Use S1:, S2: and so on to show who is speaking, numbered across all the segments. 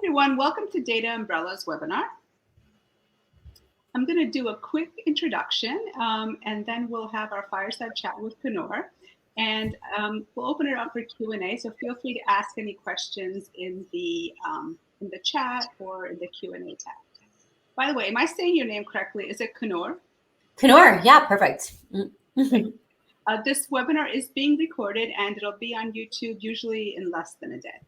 S1: everyone, welcome to Data Umbrella's webinar. I'm going to do a quick introduction and then we'll have our fireside chat with Coonoor. And we'll open it up for Q&A, so feel free to ask any questions in the chat or in the Q&A tab. By the way, am I saying your name correctly? Is it Coonoor?
S2: Coonoor, yeah, perfect.
S1: This webinar is being recorded and it'll be on YouTube usually in less than a day.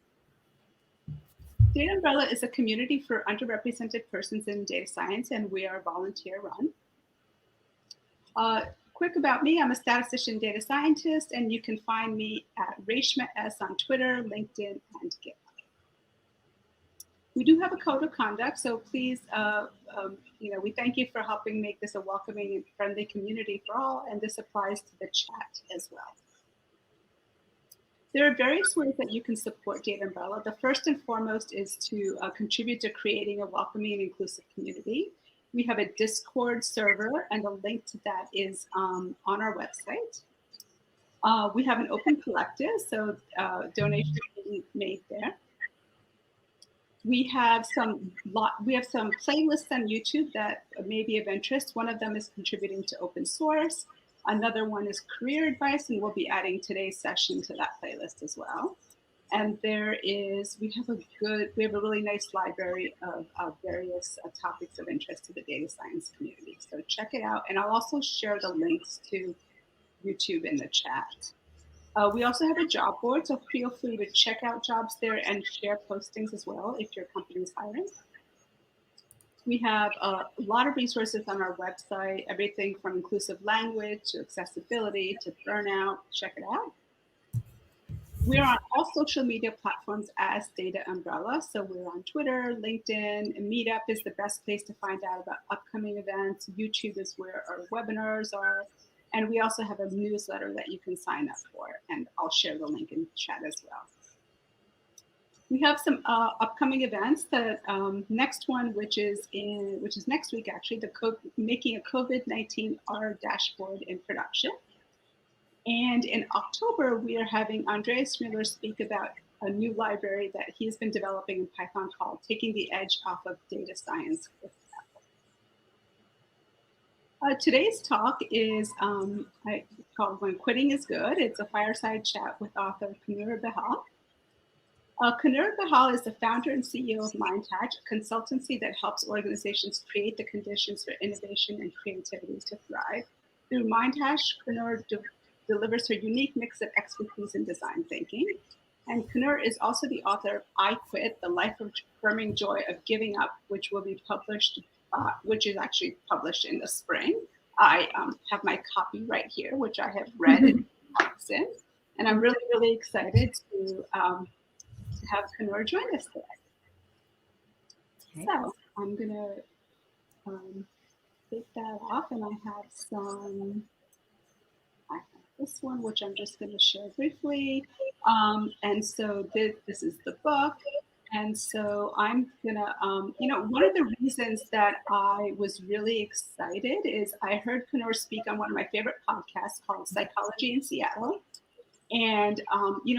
S1: Data Umbrella is a community for underrepresented persons in data science, and we are volunteer run. Quick about me, I'm a statistician data scientist, and you can find me at Reshama S on Twitter, LinkedIn, and GitHub. We do have a code of conduct, so please, we thank you for helping make this a welcoming and friendly community for all, and this applies to the chat as well. There are various ways that you can support Data Umbrella. The first and foremost is to contribute to creating a welcoming and inclusive community. We have a Discord server, and the link to that is on our website. We have an open collective, so donations can be made there. We have some playlists on YouTube that may be of interest. One of them is contributing to open source. Another one is career advice, and we'll be adding today's session to that playlist as well. And we have a really nice library of various topics of interest to the data science community. So check it out, and I'll also share the links to YouTube in the chat. We also have a job board, so feel free to check out jobs there and share postings as well if your company is hiring. We have a lot of resources on our website, everything from inclusive language to accessibility to burnout. Check it out. We're on all social media platforms as Data Umbrella. So we're on Twitter, LinkedIn, and Meetup is the best place to find out about upcoming events. YouTube is where our webinars are. And we also have a newsletter that you can sign up for, and I'll share the link in the chat as well. We have some upcoming events. The next one, which is next week actually, making a COVID-19 R dashboard in production. And in October, we are having Andreas Müller speak about a new library that he's been developing in Python called Taking the Edge Off of Data Science with Apple. Today's talk is called When Quitting is Good. It's a fireside chat with author Coonoor Behal. Coonoor Behal is the founder and CEO of MindHatch, a consultancy that helps organizations create the conditions for innovation and creativity to thrive. Through MindHatch, Coonoor delivers her unique mix of expertise in design thinking. And Coonoor is also the author of I Quit, The Life-Affirming Joy of Giving Up, which will be published, which is actually published in the spring. I have my copy right here, which I have read since. And I'm really, really excited to have Coonoor join us today. Okay. So I'm gonna take that off, and I have this one, which I'm just gonna share briefly. And so this is the book. And so I'm gonna, one of the reasons that I was really excited is I heard Coonoor speak on one of my favorite podcasts called Psychology in Seattle. And,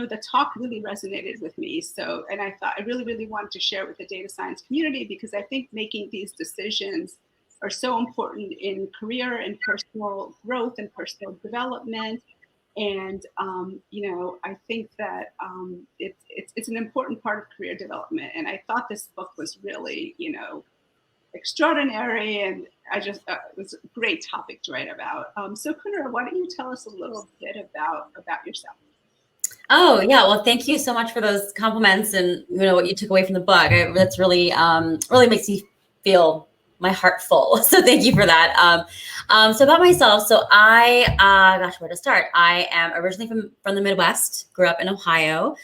S1: the talk really resonated with me. So, and I thought I really, really wanted to share it with the data science community because I think making these decisions are so important in career and personal growth and personal development. And, I think that it's an important part of career development. And I thought this book was really, extraordinary. And it was a great topic to write about. So Coonoor, why don't you tell us a little bit about yourself?
S2: Oh, yeah. Well, thank you so much for those compliments and, what you took away from the book. That's really, really makes me feel my heart full. So thank you for that. So about myself. So where to start? I am originally from the Midwest, grew up in Ohio,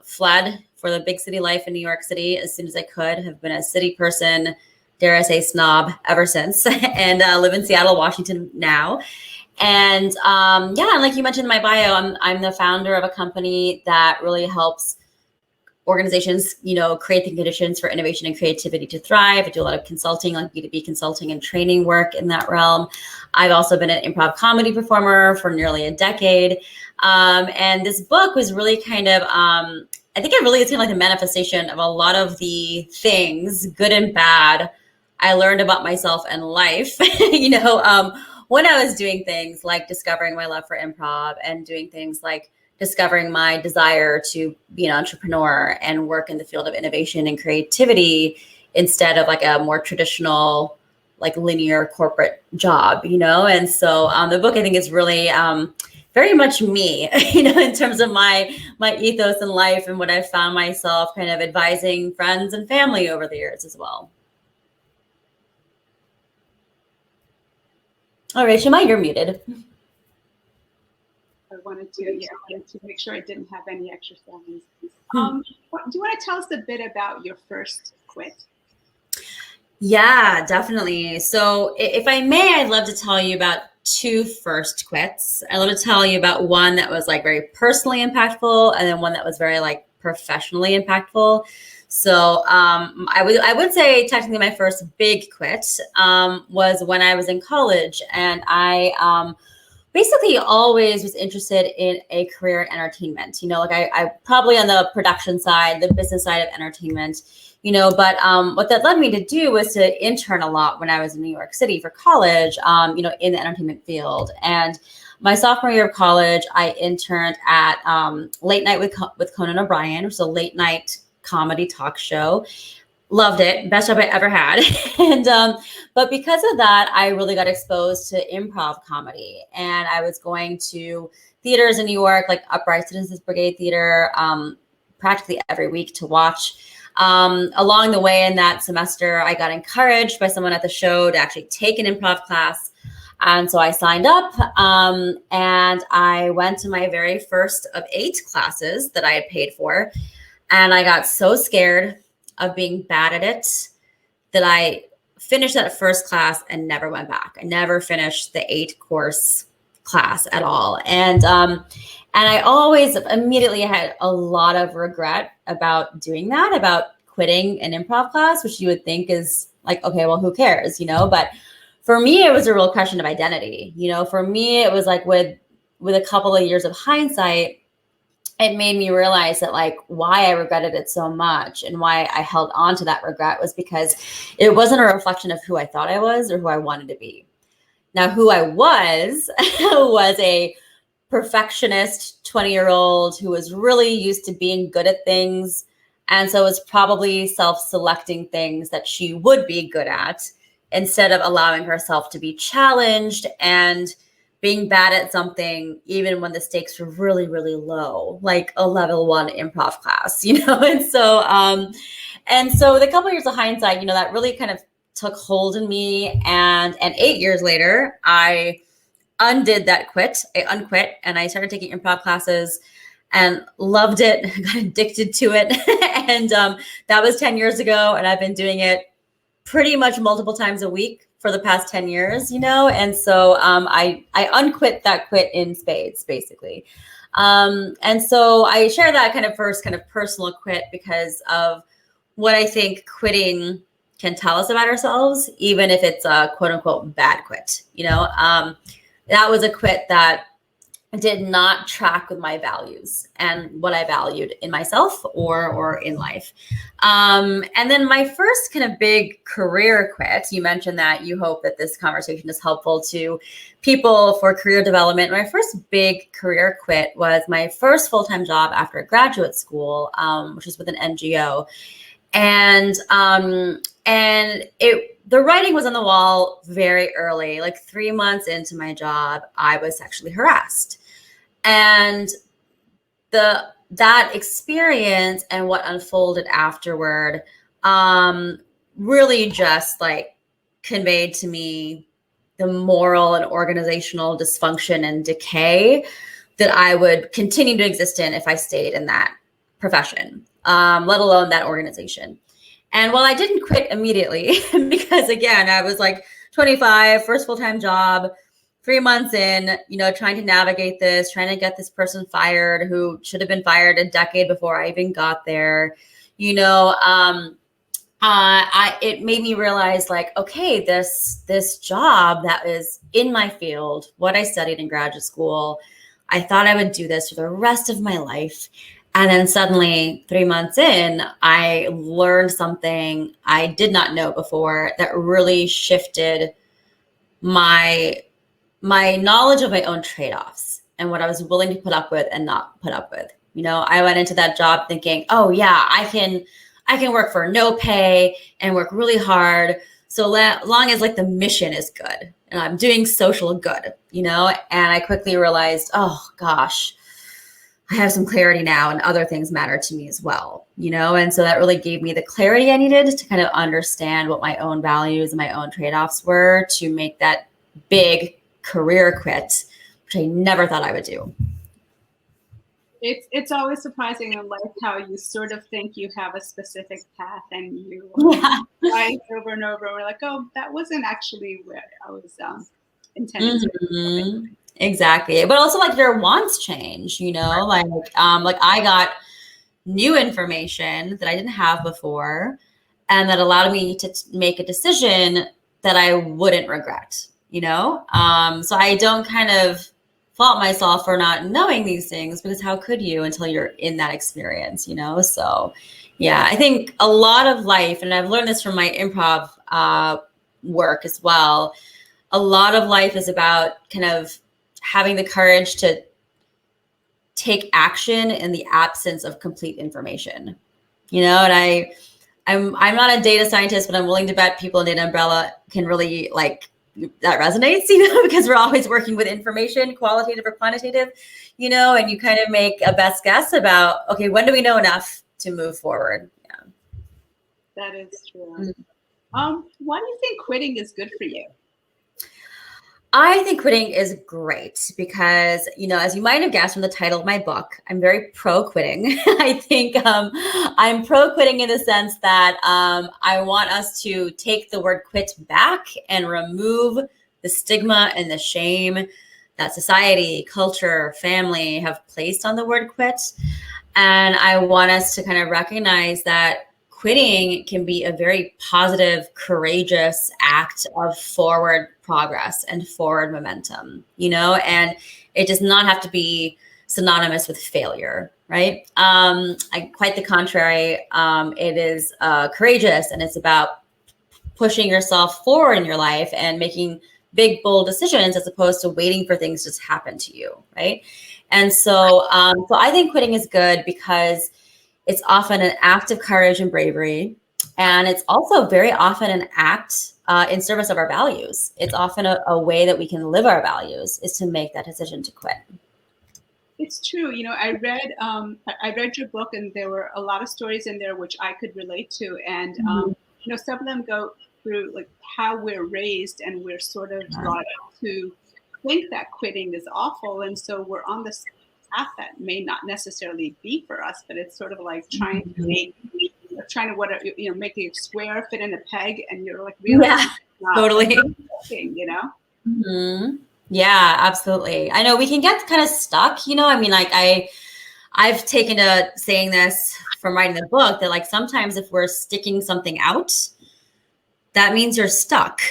S2: fled for the big city life in New York City as soon as I could, have been a city person, dare I say snob ever since, and live in Seattle, Washington now. And like you mentioned in my bio, I'm the founder of a company that really helps organizations, create the conditions for innovation and creativity to thrive. I do a lot of consulting, like B2B consulting and training work in that realm. I've also been an improv comedy performer for nearly a decade. And this book was really kind of I think it really is kind of like the manifestation of a lot of the things, good and bad, I learned about myself and life, when I was doing things like discovering my love for improv and doing things like discovering my desire to be an entrepreneur and work in the field of innovation and creativity instead of like a more traditional, like linear corporate job, And so the book, I think, is really very much me, in terms of my ethos in life and what I've found myself kind of advising friends and family over the years as well. All right, Reshama, you're muted.
S1: I wanted to make sure I didn't have any extra sounds. Do you want to tell us a bit about your first quit?
S2: Yeah, definitely. So if I may, I'd love to tell you about two first quits. I'd love to tell you about one that was like very personally impactful and then one that was very like professionally impactful. So I would say technically my first big quit was when I was in college, and I basically always was interested in a career in entertainment. I probably on the production side, the business side of entertainment, but what that led me to do was to intern a lot when I was in New York City for college, in the entertainment field. And my sophomore year of college, I interned at Late Night with Conan O'Brien, which is a late night comedy talk show. Loved it. Best job I ever had. And but because of that, I really got exposed to improv comedy. And I was going to theaters in New York, like Upright Citizens Brigade Theater, practically every week to watch. Along the way in that semester, I got encouraged by someone at the show to actually take an improv class. And so I signed up and I went to my very first of 8 classes that I had paid for. And I got so scared of being bad at it that I finished that first class and never went back. I never finished the 8-course class at all. And I always immediately had a lot of regret about doing that, about quitting an improv class, which you would think is like, okay, well, who cares, But for me, it was a real question of identity. For me, it was like with a couple of years of hindsight, it made me realize that like why I regretted it so much and why I held on to that regret was because it wasn't a reflection of who I thought I was or who I wanted to be. Now, who I was was a perfectionist 20-year-old who was really used to being good at things. And so was probably self-selecting things that she would be good at instead of allowing herself to be challenged and being bad at something, even when the stakes were really, really low, like a level 1 improv class, And so with a couple of years of hindsight, that really kind of took hold in me. And 8 years later, I undid that quit. I unquit and I started taking improv classes and loved it, got addicted to it. And that was 10 years ago. And I've been doing it pretty much multiple times a week for the past 10 years, And so I unquit that quit in spades, basically. And so I share that kind of first kind of personal quit because of what I think quitting can tell us about ourselves, even if it's a quote unquote bad quit, that was a quit that did not track with my values and what I valued in myself or in life. And then my first kind of big career quit, you mentioned that you hope that this conversation is helpful to people for career development. My first big career quit was my first full-time job after graduate school, which was with an NGO. And the writing was on the wall very early, like 3 months into my job, I was sexually harassed. And that experience and what unfolded afterward really just like conveyed to me the moral and organizational dysfunction and decay that I would continue to exist in if I stayed in that profession, let alone that organization. And while I didn't quit immediately, because again, I was like 25, first full-time job, 3 months in, trying to navigate this, trying to get this person fired who should have been fired a decade before I even got there, it made me realize like, okay, this job that is in my field, what I studied in graduate school, I thought I would do this for the rest of my life. And then suddenly 3 months in, I learned something I did not know before that really shifted my knowledge of my own trade-offs and what I was willing to put up with and not put up with. I went into that job thinking, oh yeah, I can work for no pay and work really hard. So long as like the mission is good and I'm doing social good, and I quickly realized, oh gosh, I have some clarity now and other things matter to me as well, and so that really gave me the clarity I needed to kind of understand what my own values and my own trade-offs were to make that big career quit, which I never thought I would do.
S1: It's always surprising in life how you sort of think you have a specific path and you try over and over and we're like, oh, that wasn't actually where I was intending to.
S2: Exactly. But also like your wants change, like I got new information that I didn't have before and that allowed me to make a decision that I wouldn't regret, so I don't kind of fault myself for not knowing these things because how could you until you're in that experience, so yeah, I think a lot of life, and I've learned this from my improv work as well, a lot of life is about kind of having the courage to take action in the absence of complete information, and I'm not a data scientist, but I'm willing to bet people in Data Umbrella can really like that resonates, because we're always working with information, qualitative or quantitative, and you kind of make a best guess about, okay, when do we know enough to move forward? Yeah.
S1: That is true. Why do you think quitting is good for you?
S2: I think quitting is great because, as you might have guessed from the title of my book, I'm very pro quitting. I think I'm pro quitting in the sense that I want us to take the word quit back and remove the stigma and the shame that society, culture, family have placed on the word quit. And I want us to kind of recognize that quitting can be a very positive, courageous act of forward progress and forward momentum, and it does not have to be synonymous with failure, right? Quite the contrary. It is courageous, and it's about pushing yourself forward in your life and making big, bold decisions as opposed to waiting for things to just happen to you, right? And so I think quitting is good because it's often an act of courage and bravery. And it's also very often an act in service of our values. It's often a way that we can live our values is to make that decision to quit.
S1: It's true. I read your book, and there were a lot of stories in there which I could relate to. And some of them go through like how we're raised, and we're sort of brought up to think that quitting is awful, and so we're on this path that may not necessarily be for us, but it's sort of like trying to make a square fit in a peg, and you're like, really,
S2: totally
S1: working,
S2: Yeah, absolutely. I know we can get kind of stuck, I mean, like I've taken to saying this from writing the book that like sometimes if we're sticking something out, that means you're stuck,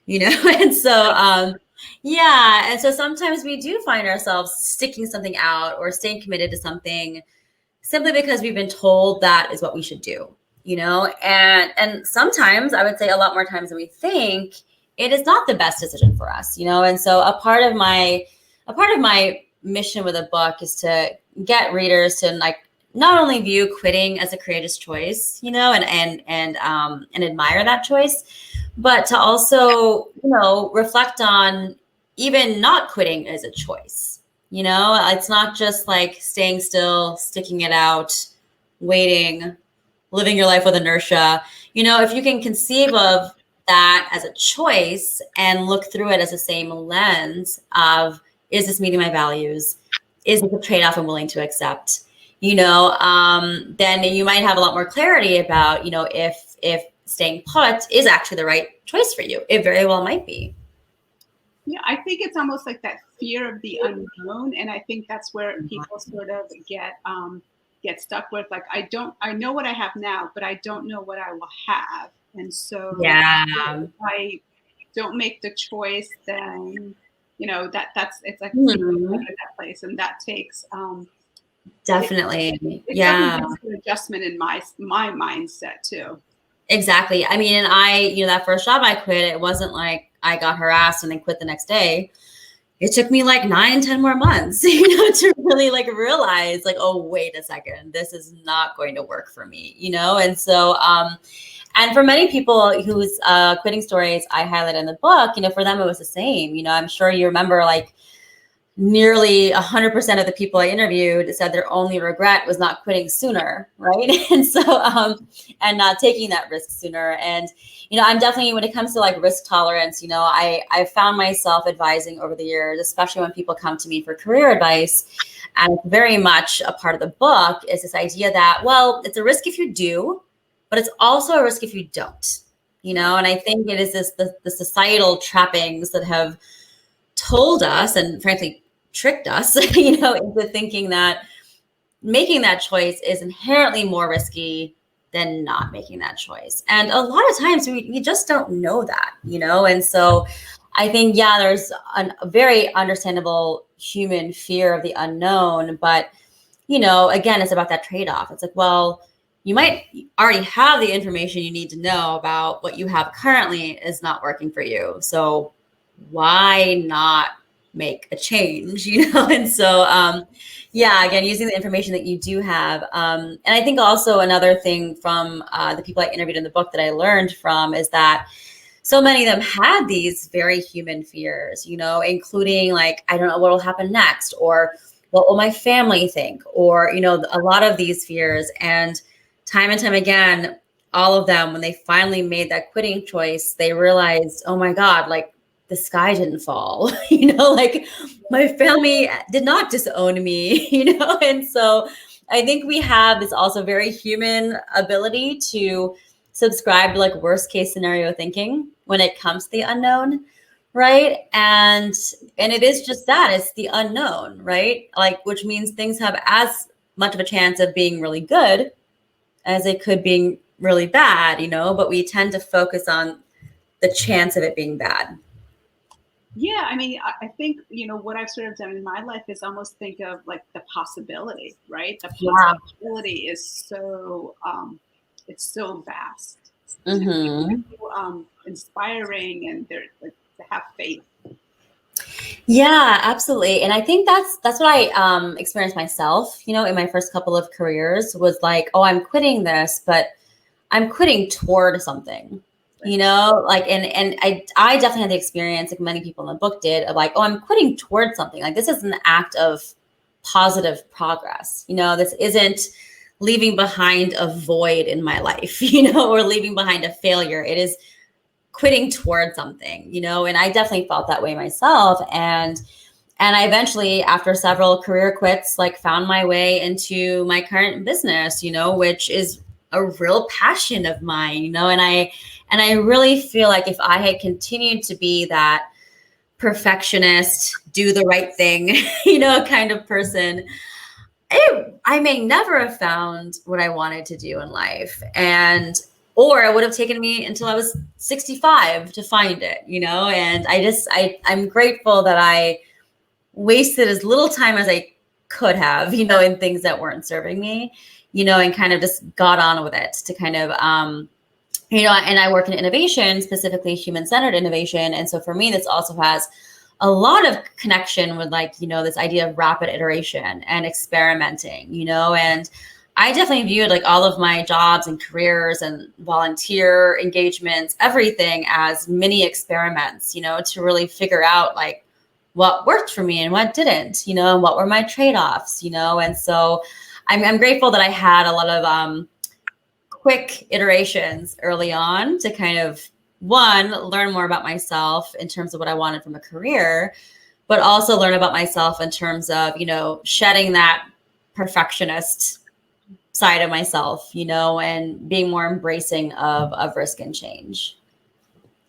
S2: and so yeah. And so sometimes we do find ourselves sticking something out or staying committed to something simply because we've been told that is what we should do, and sometimes I would say a lot more times than we think, it is not the best decision for us, and so a part of my mission with a book is to get readers to like not only view quitting as a courageous choice, and admire that choice, but to also, reflect on even not quitting as a choice. It's not just like staying still, sticking it out, waiting, living your life with inertia. If you can conceive of that as a choice and look through it as the same lens of, is this meeting my values? Is it a trade-off I'm willing to accept? Then you might have a lot more clarity about, if staying put is actually the right choice for you. It very well might be.
S1: Yeah, I think it's almost like that fear of the unknown, and I think that's where people sort of get stuck with, like, I know what I have now, but I don't know what I will have, and so if I don't make the choice, then that's it's like in that place, and that takes
S2: Definitely.
S1: It
S2: Yeah.
S1: definitely takes an adjustment in my mindset too.
S2: Exactly. I mean, and that first job I quit, it wasn't like I got harassed and then quit the next day. It took me like 9, 10 more months, to really like realize like, oh, wait a second, this is not going to work for me, And so, and for many people whose quitting stories I highlight in the book, for them, it was the same. I'm sure you remember like nearly 100% of the people I interviewed said their only regret was not quitting sooner, right? And so, and not taking that risk sooner. And, I'm definitely, when it comes to like risk tolerance, I found myself advising over the years, especially when people come to me for career advice. And very much a part of the book is this idea that, well, it's a risk if you do, but it's also a risk if you don't, And I think it is the societal trappings that have told us, and frankly tricked us, into thinking that making that choice is inherently more risky than not making that choice. And a lot of times we just don't know that, And so I think, there's a very understandable human fear of the unknown, but, again, it's about that trade-off. It's like, well, you might already have the information you need to know about what you have currently is not working for you. So why not make a change, And so, again, using the information that you do have. And I think also another thing from the people I interviewed in the book that I learned from is that so many of them had these very human fears, including like, I don't know what will happen next, or what will my family think, or, a lot of these fears. And time again, all of them, when they finally made that quitting choice, they realized, oh my God, like the sky didn't fall, like my family did not disown me, And so I think we have this also very human ability to subscribe to like worst case scenario thinking when it comes to the unknown, right? And it is just that, it's the unknown, right? Like, which means things have as much of a chance of being really good as it could being really bad, but we tend to focus on the chance of it being bad.
S1: Yeah, I mean, I think, what I've sort of done in my life is almost think of like the possibility, right? The
S2: Yeah.
S1: possibility is so, it's so vast,
S2: Mm-hmm.
S1: inspiring, and they're like to have faith.
S2: Yeah, absolutely. And I think that's what I experienced myself, in my first couple of careers was like, oh, I'm quitting this, but I'm quitting toward something, like, and I definitely had the experience, like many people in the book did, of like, oh, I'm quitting toward something. Like, this is an act of positive progress. This isn't leaving behind a void in my life, or leaving behind a failure. It is quitting toward something, and I definitely felt that way myself. And I eventually, after several career quits, like found my way into my current business, which is a real passion of mine, and I really feel like if I had continued to be that perfectionist, do the right thing, kind of person, I may never have found what I wanted to do in life. Or it would have taken me until I was 65 to find it, and I'm grateful that I wasted as little time as I could have, in things that weren't serving me, and kind of just got on with it to kind of, and I work in innovation, specifically human-centered innovation. And so for me, this also has a lot of connection with like, this idea of rapid iteration and experimenting, and I definitely viewed like all of my jobs and careers and volunteer engagements, everything as mini experiments, to really figure out like what worked for me and what didn't, and what were my trade-offs, and so I'm grateful that I had a lot of quick iterations early on to kind of, one, learn more about myself in terms of what I wanted from a career, but also learn about myself in terms of, shedding that perfectionist side of myself, and being more embracing of risk and change.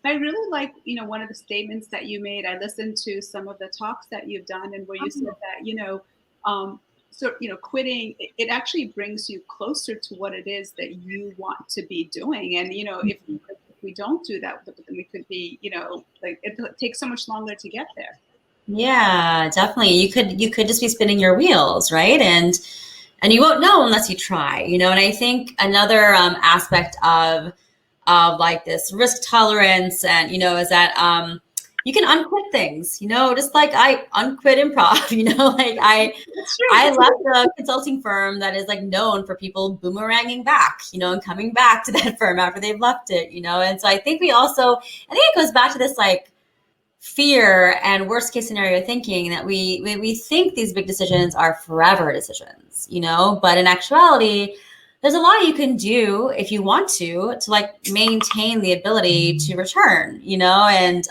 S1: I really like, one of the statements that you made. I listened to some of the talks that you've done, and where you said that, so, quitting, it actually brings you closer to what it is that you want to be doing. And, if we don't do that, then we could be, like it takes so much longer to get there.
S2: Yeah, definitely. You could just be spinning your wheels, right? And and you won't know unless you try, you know. And I think another aspect of like this risk tolerance, and you know, is that you can unquit things, you know, just like I unquit improv, you know, like I left a consulting firm that is like known for people boomeranging back, you know, and coming back to that firm after they've left it, you know. And so I think I think it goes back to this like fear and worst case scenario thinking that we think these big decisions are forever decisions, you know, but in actuality, there's a lot you can do if you want to like maintain the ability to return, you know, and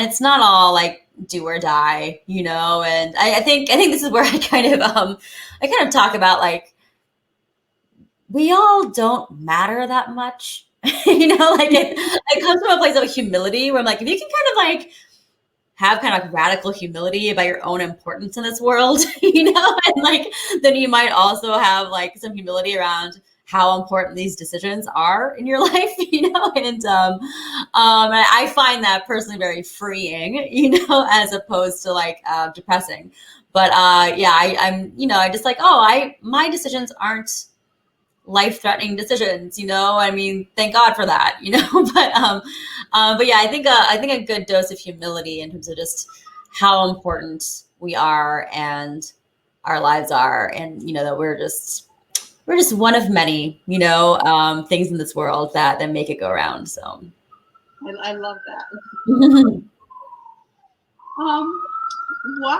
S2: it's not all like do or die, you know. And I think this is where I kind of talk about like we all don't matter that much. You know, like it comes from a place of humility where I'm like, if you can kind of like have kind of like radical humility about your own importance in this world, you know, and like then you might also have like some humility around how important these decisions are in your life, you know. And I find that personally very freeing, you know, as opposed to like depressing. But yeah, I'm, you know, I just like, my decisions aren't life-threatening decisions, you know. I mean, thank God for that, you know. But yeah, I think a good dose of humility in terms of just how important we are and our lives are, and you know that we're just one of many, you know, things in this world that make it go around. So
S1: I love that. Why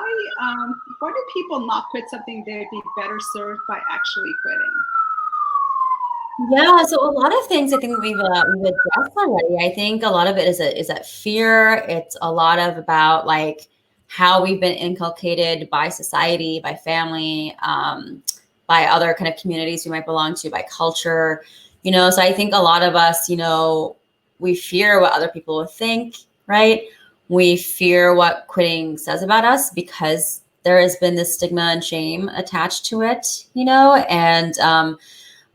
S1: do people not quit something they'd be better served by actually quitting?
S2: Yeah, so a lot of things I think we've addressed already. I think a lot of it is that fear. It's a lot of about like how we've been inculcated by society, by family, by other kind of communities we might belong to, by culture, you know. So I think a lot of us, you know, we fear what other people will think, right? We fear what quitting says about us because there has been this stigma and shame attached to it, you know. And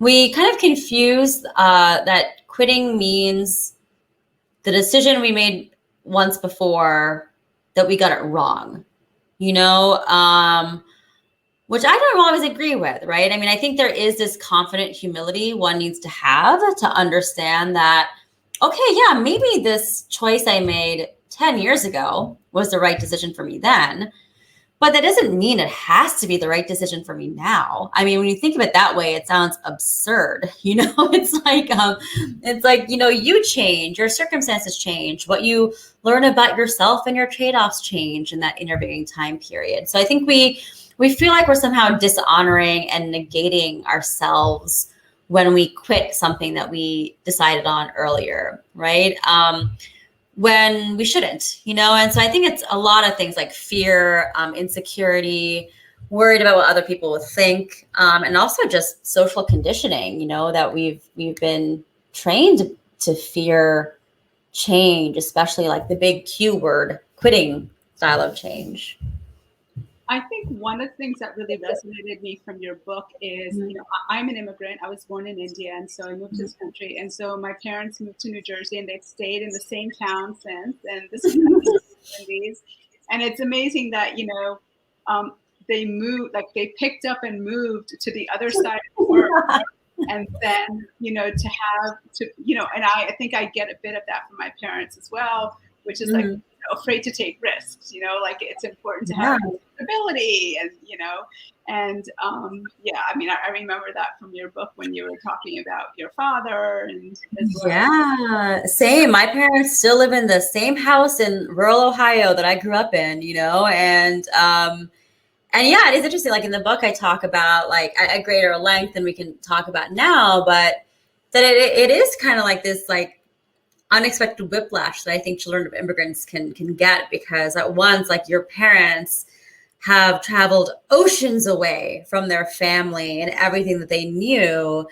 S2: we kind of confuse that quitting means the decision we made once before that we got it wrong, you know, which I don't always agree with, right? I mean, I think there is this confident humility one needs to have to understand that, okay, yeah, maybe this choice I made 10 years ago was the right decision for me then. But that doesn't mean it has to be the right decision for me now. I mean, when you think of it that way, it sounds absurd. You know, it's like, you know, you change, your circumstances change, what you learn about yourself and your trade-offs change in that intervening time period. So I think we feel like we're somehow dishonoring and negating ourselves when we quit something that we decided on earlier, right? When we shouldn't, you know. And so I think it's a lot of things like fear, insecurity, worried about what other people would think, and also just social conditioning, you know, that we've been trained to fear change, especially like the big Q word, quitting style of change.
S1: I think one of the things that really resonated me from your book is, you know, I'm an immigrant. I was born in India, and so I moved to this country. And so my parents moved to New Jersey, and they've stayed in the same town since. And this is and it's amazing that, you know, they moved, like they picked up and moved to the other side of the world. And then, you know, you know, and I think I get a bit of that from my parents as well, which is like, afraid to take risks, you know, like it's important to have ability, and you know, and yeah, I mean, I remember that from your book when you were talking about your father and as well.
S2: Yeah, same. My parents still live in the same house in rural Ohio that I grew up in, you know. And yeah, it is interesting. Like in the book, I talk about like at greater length than we can talk about now, but that it is kind of like this like unexpected whiplash that I think children of immigrants can get, because at once, like your parents have traveled oceans away from their family and everything that they knew.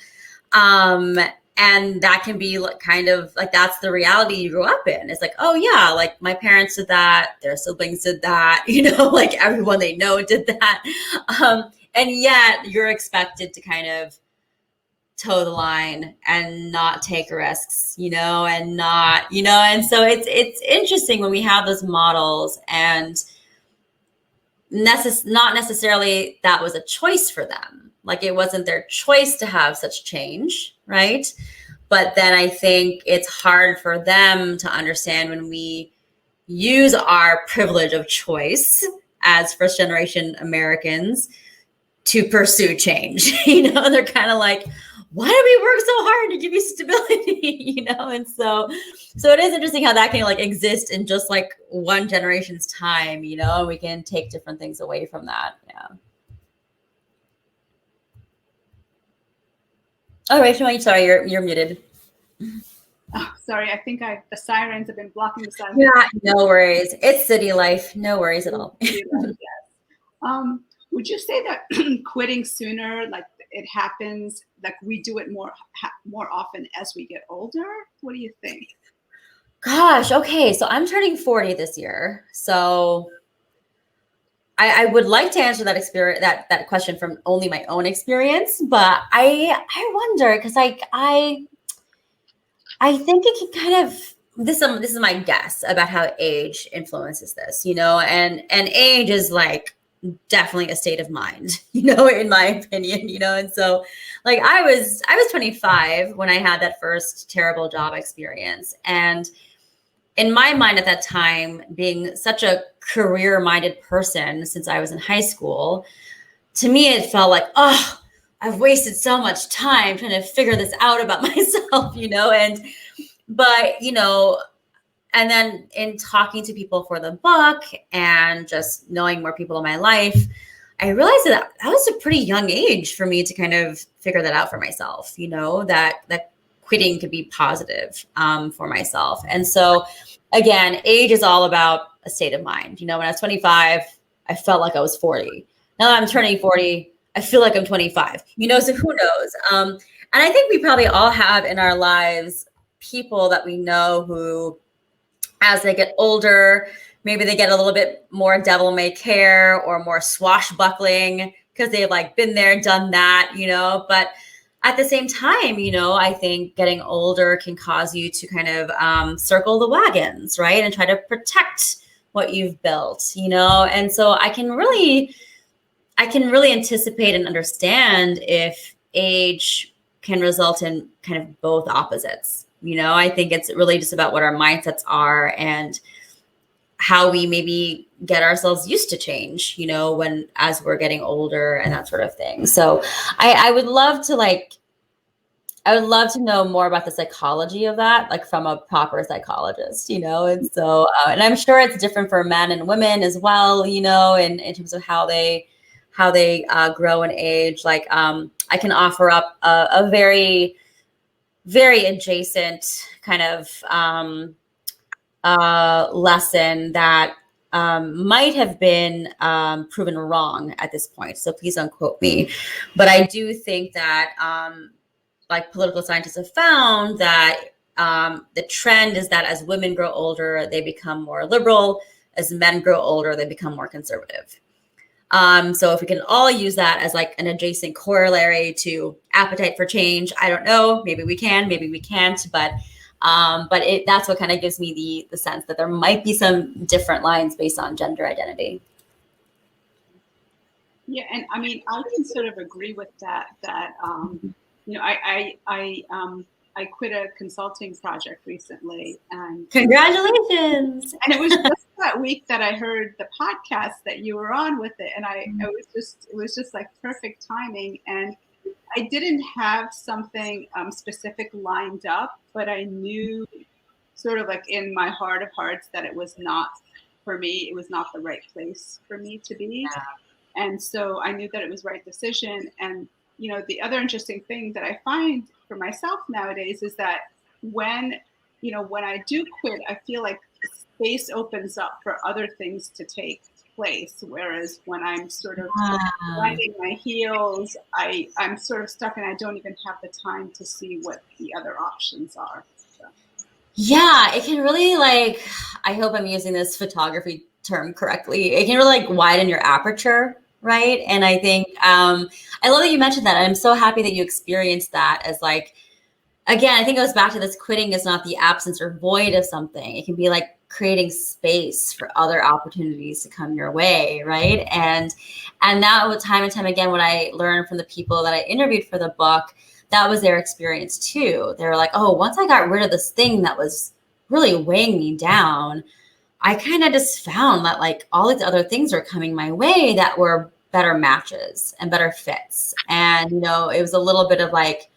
S2: And that can be like, kind of like, that's the reality you grew up in. It's like, oh yeah, like my parents did that, their siblings did that, you know, like everyone they know did that. And yet you're expected to kind of toe the line and not take risks, you know, and not, you know. And so it's interesting when we have those models, and not necessarily that was a choice for them. Like it wasn't their choice to have such change, right? But then I think it's hard for them to understand when we use our privilege of choice as first generation Americans to pursue change. They're kind of like, why do we work so hard to give you stability? And so it is interesting how that can like exist in just like one generation's time, we can take different things away from that. Yeah. Oh, Rachel, sorry, you're muted.
S1: Oh, sorry, I think the sirens have been blocking the sirens.
S2: Yeah, no worries. It's city life. No worries at all.
S1: Yes. Would you say that quitting sooner, like it happens, like we do it more often as we get older? What do you think?
S2: Gosh, okay. So I'm turning 40 this year. So I would like to answer that that question from only my own experience, but I wonder because I think it can kind of this is my guess about how age influences this, and age is like definitely a state of mind, in my opinion, and so like I was 25 when I had that first terrible job experience, and in my mind at that time, being such a career-minded person since I was in high school, to me, it felt like, oh, I've wasted so much time trying to figure this out about myself, and then in talking to people for the book and just knowing more people in my life, I realized that was a pretty young age for me to kind of figure that out for myself, that quitting could be positive for myself. And so again, age is all about a state of mind. When I was 25, I felt like I was 40. Now that I'm turning 40, I feel like I'm 25, so who knows? And I think we probably all have in our lives people that we know who, as they get older, maybe they get a little bit more devil may care or more swashbuckling because they've like been there, done that, but at the same time, I think getting older can cause you to kind of circle the wagons, right? And try to protect what you've built, and so I can really anticipate and understand if age can result in kind of both opposites. I think it's really just about what our mindsets are and how we maybe get ourselves used to change, as we're getting older and that sort of thing. So I would love to know more about the psychology of that, like from a proper psychologist, and so, and I'm sure it's different for men and women as well, in terms of how they grow in age. Like, I can offer up a very, very adjacent kind of lesson that might have been proven wrong at this point. So please don't quote me. But I do think that like political scientists have found that the trend is that as women grow older, they become more liberal. As men grow older, they become more conservative. So if we can all use that as like an adjacent corollary to appetite for change, I don't know, maybe we can, maybe we can't, but that's what kind of gives me the sense that there might be some different lines based on gender identity.
S1: Yeah, and I mean, I can sort of agree with that. I quit a consulting project recently, and
S2: congratulations.
S1: And it was just that week that I heard the podcast that you were on with it, and it was just like perfect timing. And I didn't have something specific lined up, but I knew sort of like in my heart of hearts that it was not for me. It was not the right place for me to be. Yeah. And so I knew that it was the right decision. And, the other interesting thing that I find for myself nowadays is that when I do quit, I feel like space opens up for other things to take place. Whereas when I'm sort of grinding my heels, I'm sort of stuck and I don't even have the time to see what the other options are. So.
S2: Yeah, it can really I hope I'm using this photography term correctly. It can really widen your aperture, right? And I think, I love that you mentioned that. I'm so happy that you experienced that as again, I think it goes back to this: quitting is not the absence or void of something. It can be creating space for other opportunities to come your way, right? And that was time and time again, what I learned from the people that I interviewed for the book, that was their experience too. They were like, oh, once I got rid of this thing that was really weighing me down, I kind of just found that like all these other things are coming my way that were better matches and better fits. And, you know, it was a little bit of like,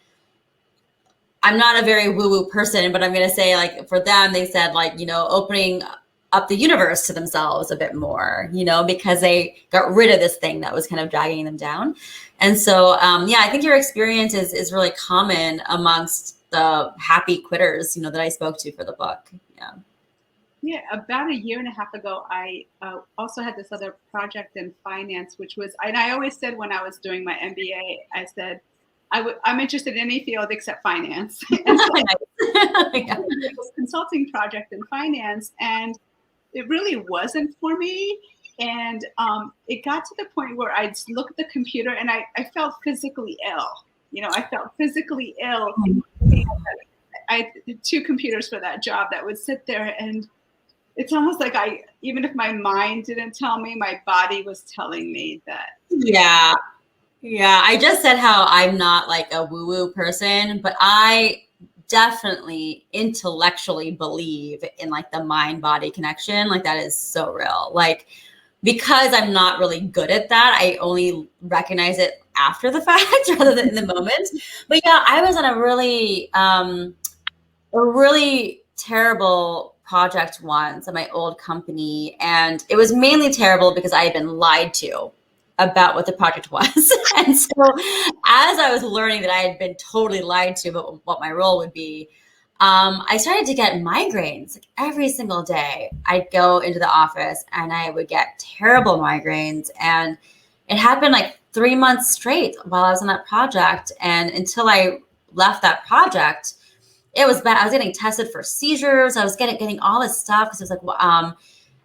S2: I'm not a very woo-woo person, but I'm going to say like for them, they said like, you know, opening up the universe to themselves a bit more, you know, because they got rid of this thing that was kind of dragging them down. And so, yeah, I think your experience is really common amongst the happy quitters, you know, that I spoke to for the book. Yeah.
S1: Yeah, about a year and a half ago, I also had this other project in finance, which was, and I always said when I was doing my MBA, I said, I'm interested in any field except finance. And so
S2: Yeah.
S1: this consulting project in finance, and it really wasn't for me. And it got to the point where I'd look at the computer and I felt physically ill. You know, I felt physically ill. I had 2 computers for that job that would sit there, and it's almost like even if my mind didn't tell me, my body was telling me that.
S2: Yeah. Yeah. I just said how I'm not like a woo-woo person, but I definitely intellectually believe in like the mind-body connection. Like that is so real. Like, because I'm not really good at that, I only recognize it after the fact rather than in the moment. But yeah, I was on a really terrible project once at my old company. And it was mainly terrible because I had been lied to about what the project was. And so as I was learning that I had been totally lied to about what my role would be, I started to get migraines like every single day. I'd go into the office and I would get terrible migraines. And it happened like 3 months straight while I was on that project. And until I left that project, it was bad. I was getting tested for seizures. I was getting all this stuff because it was like,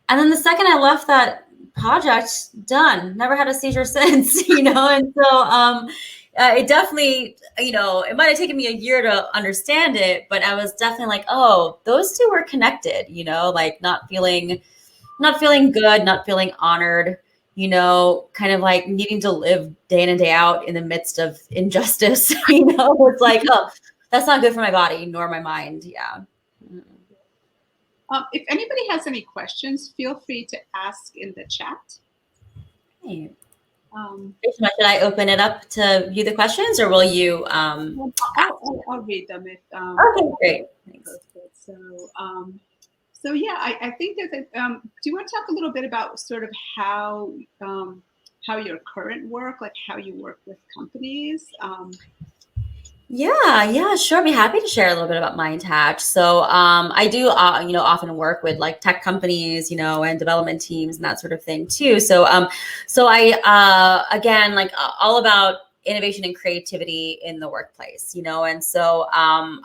S2: and then the second I left that project, done. Never had a seizure since, you know. And so it definitely, you know, it might have taken me a year to understand it, but I was definitely like, oh, those two were connected, you know, like not feeling good, not feeling honored, you know, kind of like needing to live day in and day out in the midst of injustice, you know. It's like, oh, that's not good for my body nor my mind. Yeah.
S1: If anybody has any questions, feel free to ask in the chat.
S2: Hey. Should I open it up to view the questions, or will you?
S1: I'll read them.
S2: Okay, great. Thanks.
S1: So yeah, I think that. Do you want to talk a little bit about sort of how your current work, like how you work with companies?
S2: Yeah, sure. I'd be happy to share a little bit about my attach. So I do, you know, often work with like tech companies, you know, and development teams and that sort of thing too. So I, again, like all about innovation and creativity in the workplace, you know, and so I'm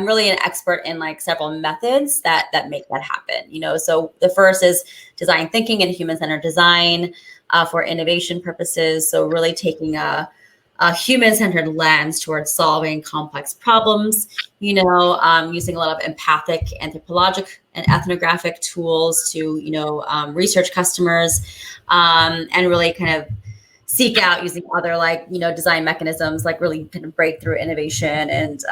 S2: really an expert in like several methods that make that happen, you know. So the first is design thinking and human-centered design for innovation purposes. So really taking a human-centered lens towards solving complex problems, you know, using a lot of empathic, anthropologic, and ethnographic tools to, you know, research customers and really kind of seek out using other like, you know, design mechanisms, like really kind of breakthrough innovation and,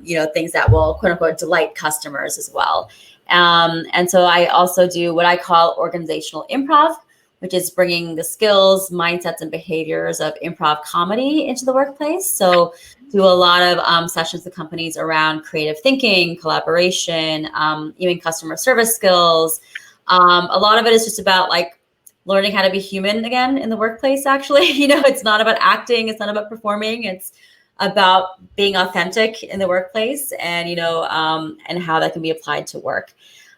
S2: you know, things that will quote unquote delight customers as well. And so I also do what I call organizational improv, which is bringing the skills, mindsets, and behaviors of improv comedy into the workplace. So do a lot of sessions with companies around creative thinking, collaboration, even customer service skills. A lot of it is just about like learning how to be human again in the workplace, actually. You know, it's not about acting, it's not about performing, it's about being authentic in the workplace and, you know, and how that can be applied to work.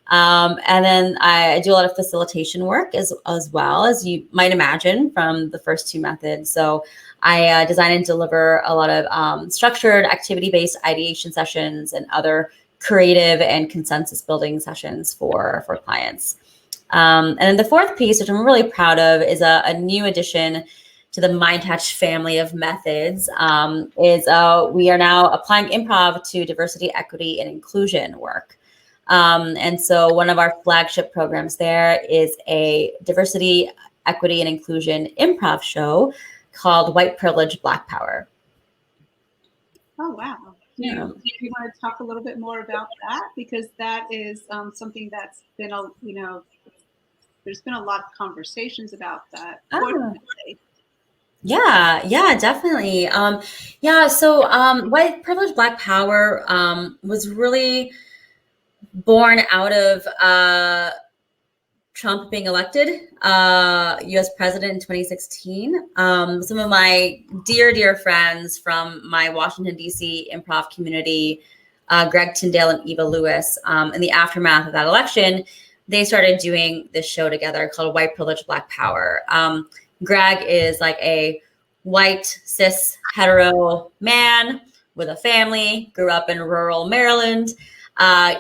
S2: And then I do a lot of facilitation work as well, as you might imagine from the first two methods. So I design and deliver a lot of structured activity-based ideation sessions and other creative and consensus building sessions for clients. And then the fourth piece, which I'm really proud of, is a new addition to the MindTouch family of methods, is we are now applying improv to diversity, equity, and inclusion work. And so one of our flagship programs there is a diversity, equity, and inclusion improv show called White Privilege, Black Power.
S1: Oh, wow. Do you want to talk a little bit more about that? Because that is something that's been, there's been a lot of conversations about that.
S2: Yeah, definitely. So White Privilege, Black Power was really born out of Trump being elected US president in 2016. Some of my dear friends from my Washington, D.C. improv community, Greg Tyndale and Eva Lewis, in the aftermath of that election, they started doing this show together called White Privilege, Black Power. Greg is like a white, cis, hetero man with a family, grew up in rural Maryland.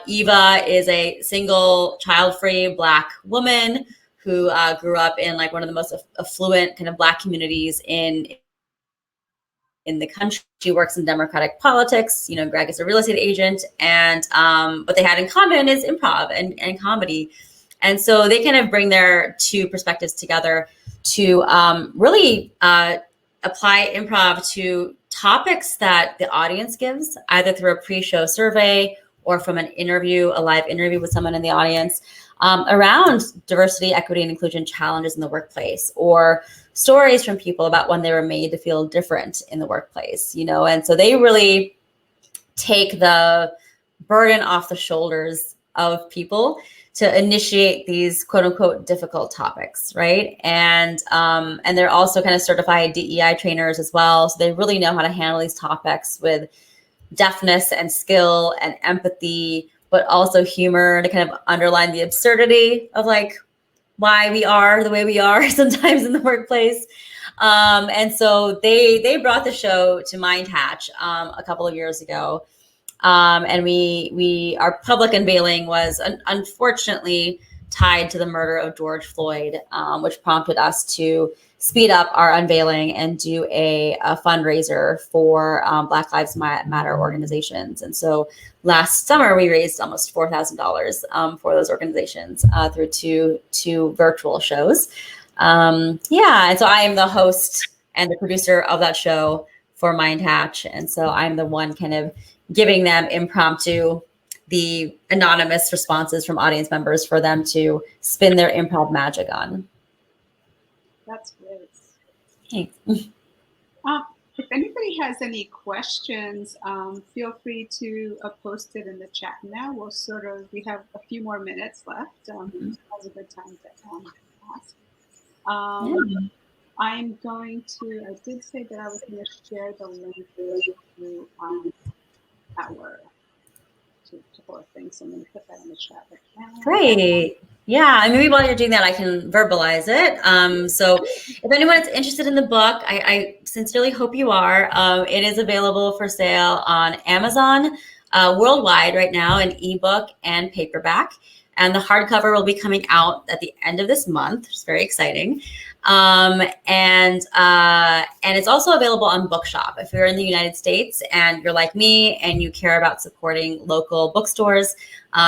S2: Eva is a single, child-free Black woman who grew up in like one of the most affluent kind of Black communities in the country. She works in Democratic politics. You know, Greg is a real estate agent, and what they had in common is improv and comedy. And so they kind of bring their two perspectives together to really apply improv to topics that the audience gives, either through a pre-show survey or from an interview, a live interview with someone in the audience, around diversity, equity, and inclusion challenges in the workplace, or stories from people about when they were made to feel different in the workplace, you know? And so they really take the burden off the shoulders of people to initiate these quote unquote difficult topics, right? And they're also kind of certified DEI trainers as well. So they really know how to handle these topics with deftness and skill and empathy, but also humor to kind of underline the absurdity of like why we are the way we are sometimes in the workplace. And so they brought the show to Mind Hatch a couple of years ago. And our public unveiling was unfortunately tied to the murder of George Floyd, which prompted us to speed up our unveiling and do a fundraiser for Black Lives Matter organizations. And so last summer, we raised almost $4,000 for those organizations through two virtual shows. And so I am the host and the producer of that show for Mind Hatch. And so I'm the one kind of giving them impromptu, the anonymous responses from audience members for them to spin their improv magic on.
S1: That's great.
S2: Thanks.
S1: If anybody has any questions, feel free to post it in the chat now. We have a few more minutes left. Now's a good time to ask. I'm going to, I did say that I was going to share the link to a couple of things. So I'm going to put that in the chat right now.
S2: Great. Yeah, and maybe while you're doing that, I can verbalize it. So if anyone is interested in the book, I sincerely hope you are. It is available for sale on Amazon worldwide right now, in ebook and paperback. And the hardcover will be coming out at the end of this month, which is very exciting. And it's also available on Bookshop. If you're in the United States and you're like me and you care about supporting local bookstores,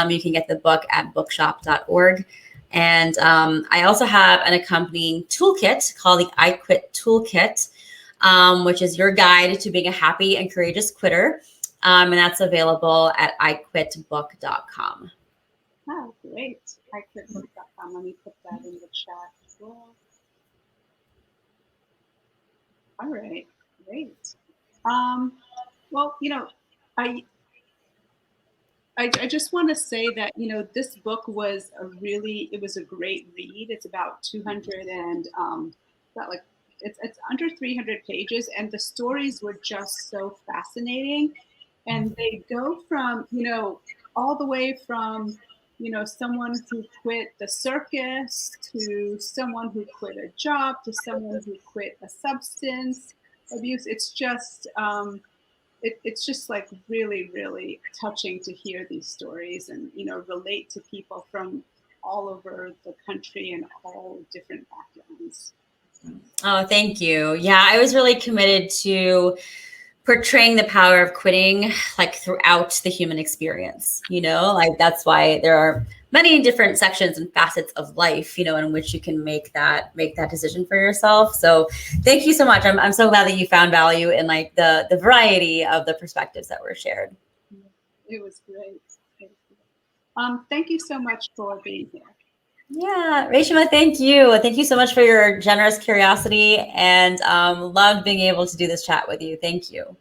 S2: you can get the book at bookshop.org. And I also have an accompanying toolkit called the I Quit Toolkit, which is your guide to being a happy and courageous quitter. And that's available at iquitbook.com.
S1: Oh, great. iquitbook.com. Let me put that in the chat as well. All right, great. Well, I just want to say that, this book was it was a great read. It's about 200 and it's under 300 pages, and the stories were just so fascinating. And they go from, all the way from, someone who quit the circus to someone who quit a job to someone who quit a substance abuse. It's just, it's just like really, really touching to hear these stories and, relate to people from all over the country and all different backgrounds.
S2: Oh, thank you. Yeah, I was really committed to portraying the power of quitting like throughout the human experience, like that's why there are many different sections and facets of life, in which you can make that decision for yourself. So thank you so much. I'm so glad that you found value in like the variety of the perspectives that were shared.
S1: It was great. Thank you so much for being here.
S2: Yeah, Reshama, thank you. Thank you so much for your generous curiosity, and loved being able to do this chat with you. Thank you.